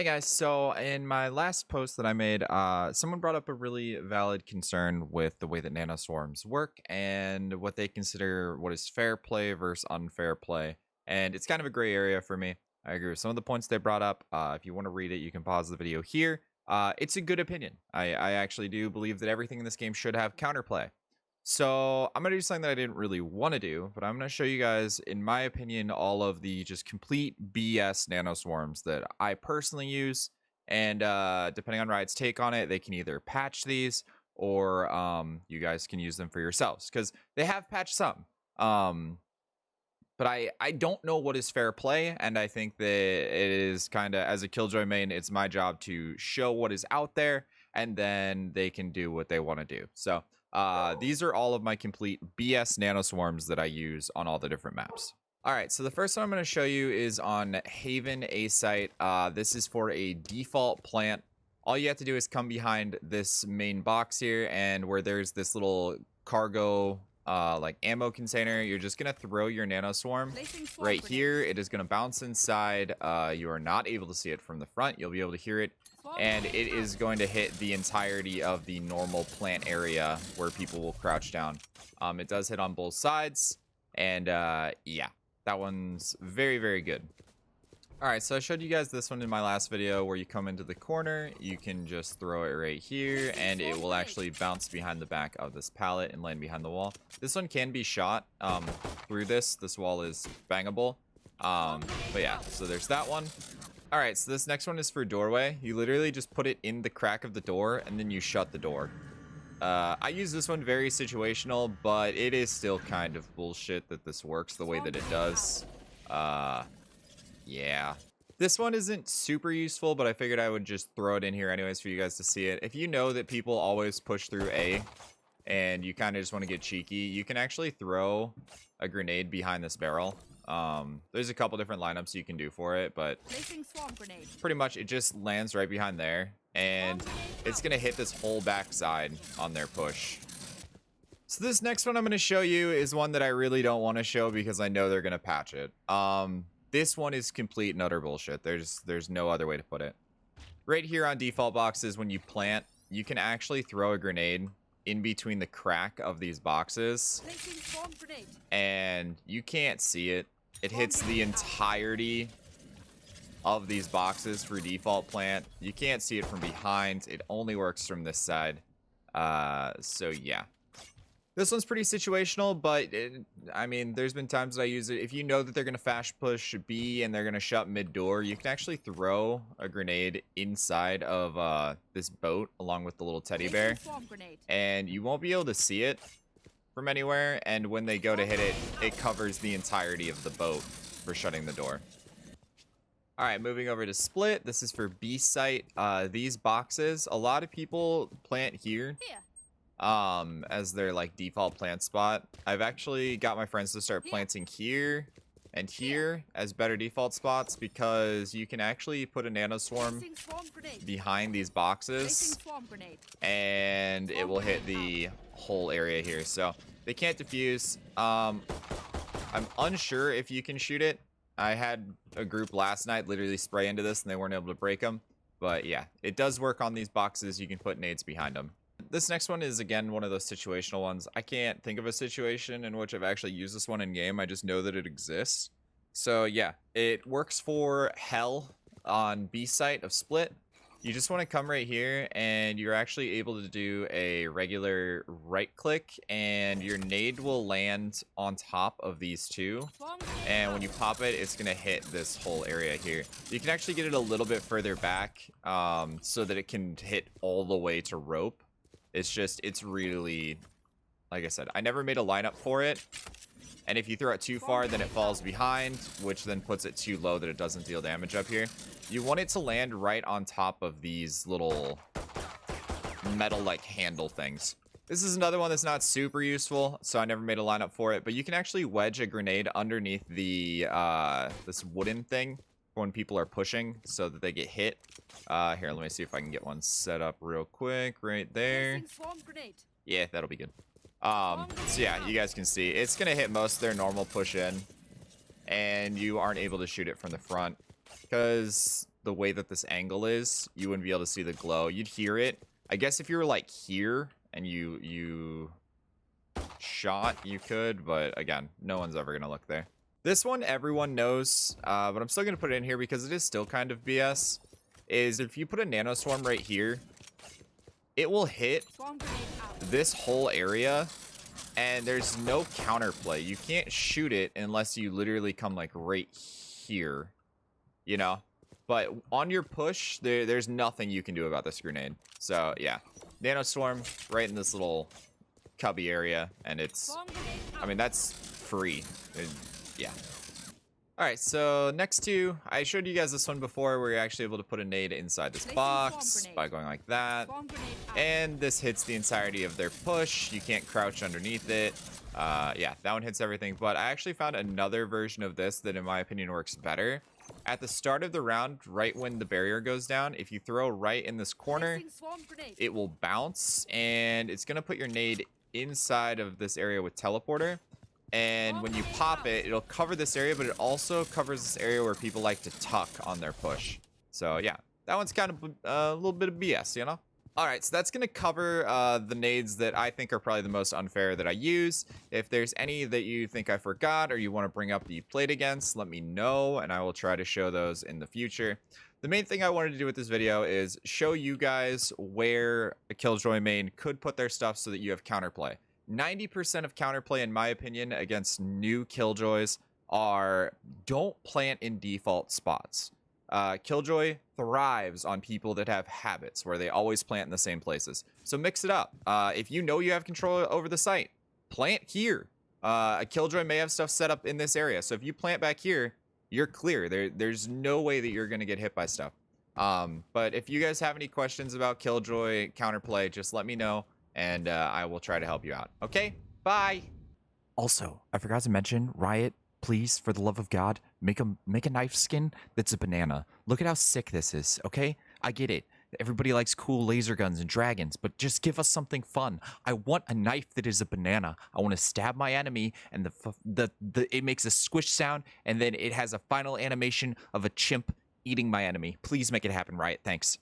Hey guys, so in my last post that I made, someone brought up a really valid concern with the way that nanoswarms work and what they consider what is fair play versus unfair play. And it's kind of a gray area for me. I agree with some of the points they brought up. If you want to read it, you can pause the video here. It's a good opinion. I actually do believe that everything in this game should have counterplay. So I'm going to do something that I didn't really want to do, but I'm going to show you guys, in my opinion, all of the just complete BS nanoswarms that I personally use. And depending on Riot's take on it, they can either patch these or you guys can use them for yourselves because they have patched some. But I don't know what is fair play, and I think that it is kind of, as a killjoy main, it's my job to show what is out there, and then they can do what they want to do. So these are all of my complete BS nanoswarms that I use on all the different maps. All right, so the first one I'm going to show you is on Haven A site. This is for a default plant. All you have to do is come behind this main box here, and where there's this little cargo like ammo container, you're just gonna throw your nanoswarm right here. It is gonna bounce inside. You are not able to see it from the front. You'll be able to hear it, and it is going to hit the entirety of the normal plant area where people will crouch down. It does hit on both sides, and yeah, that one's very, very good. All right, so I showed you guys this one in my last video where you come into the corner, you can just throw it right here, and it will actually bounce behind the back of this pallet and land behind the wall. This one can be shot through this. This wall is bangable. But yeah, so there's that one. All right, so this next one is for doorway. You literally just put it in the crack of the door, and then you shut the door. I use this one very situational, but it is still kind of bullshit that this works the way that it does. Yeah, this one isn't super useful, but I figured I would just throw it in here anyways for you guys to see it. If you know that people always push through A and you kind of just want to get cheeky, you can actually throw a grenade behind this barrel. There's a couple different lineups you can do for it, but pretty much it just lands right behind there, and it's going to hit this whole backside on their push. So this next one I'm going to show you is one that I really don't want to show because I know they're going to patch it. This one is complete and utter bullshit. There's no other way to put it. Right here on default boxes, when you plant, you can actually throw a grenade in between the crack of these boxes. And you can't see it. It hits the entirety of these boxes for default plant. You can't see it from behind. It only works from this side. So yeah. This one's pretty situational, but I mean, there's been times that I use it. If you know that they're going to fast push B and they're going to shut mid-door, you can actually throw a grenade inside of this boat along with the little teddy bear. And you won't be able to see it from anywhere. And when they go to hit it, it covers the entirety of the boat for shutting the door. All right, moving over to split. This is for B site. These boxes, a lot of people plant here. As their like default plant spot. I've actually got my friends to start planting here and here as better default spots because you can actually put a nanoswarm behind these boxes and it will hit the whole area here. So they can't defuse. I'm unsure if you can shoot it. I had a group last night literally spray into this and they weren't able to break them. But yeah, it does work on these boxes. You can put nades behind them. This next one is, again, one of those situational ones. I can't think of a situation in which I've actually used this one in game. I just know that it exists. So, yeah, it works for Hell on B site of Split. You just want to come right here, and you're actually able to do a regular right-click, and your nade will land on top of these two. And when you pop it, it's going to hit this whole area here. You can actually get it a little bit further back so that it can hit all the way to rope. It's really, like I said, I never made a lineup for it. And if you throw it too far, then it falls behind, which then puts it too low that it doesn't deal damage up here. You want it to land right on top of these little metal-like handle things. This is another one that's not super useful, so I never made a lineup for it. But you can actually wedge a grenade underneath the this wooden thing when people are pushing so that they get hit. Here, let me see if I can get one set up real quick right there. Yeah, that'll be good. So yeah, you guys can see it's gonna hit most of their normal push in, and you aren't able to shoot it from the front because the way that this angle is, you wouldn't be able to see the glow. You'd hear it. I guess if you were like here and you shot, you could, but again, no one's ever gonna look there. This one everyone knows, but I'm still gonna put it in here because it is still kind of BS. Is if you put a nanoswarm right here, it will hit this whole area, and there's no counterplay. You can't shoot it unless you literally come like right here, you know. But on your push, there's nothing you can do about this grenade. So yeah, nanoswarm right in this little cubby area, and it's, I mean, that's free. Yeah. All right, so next two, I showed you guys this one before where you're actually able to put a nade inside this box by going like that. And this hits the entirety of their push. You can't crouch underneath it. Yeah, that one hits everything. But I actually found another version of this that in my opinion works better. At the start of the round, right when the barrier goes down, if you throw right in this corner, it will bounce and it's gonna put your nade inside of this area with teleporter. And when you pop it, it'll cover this area, but it also covers this area where people like to tuck on their push. So yeah, that one's kind of a little bit of BS, you know? All right, so that's going to cover the nades that I think are probably the most unfair that I use. If there's any that you think I forgot or you want to bring up that you played against, let me know, and I will try to show those in the future. The main thing I wanted to do with this video is show you guys where a killjoy main could put their stuff so that you have counterplay. 90% of counterplay, in my opinion, against new killjoys are don't plant in default spots. Killjoy thrives on people that have habits where they always plant in the same places. So mix it up. If you know you have control over the site, plant here. A killjoy may have stuff set up in this area. So if you plant back here, you're clear. There's no way that you're going to get hit by stuff. But if you guys have any questions about killjoy counterplay, just let me know. And I will try to help you out. Okay, bye. Also, I forgot to mention, Riot, please, for the love of God, make a knife skin that's a banana. Look at how sick this is, okay? I get it. Everybody likes cool laser guns and dragons, but just give us something fun. I want a knife that is a banana. I want to stab my enemy, and it makes a squish sound, and then it has a final animation of a chimp eating my enemy. Please make it happen, Riot. Thanks.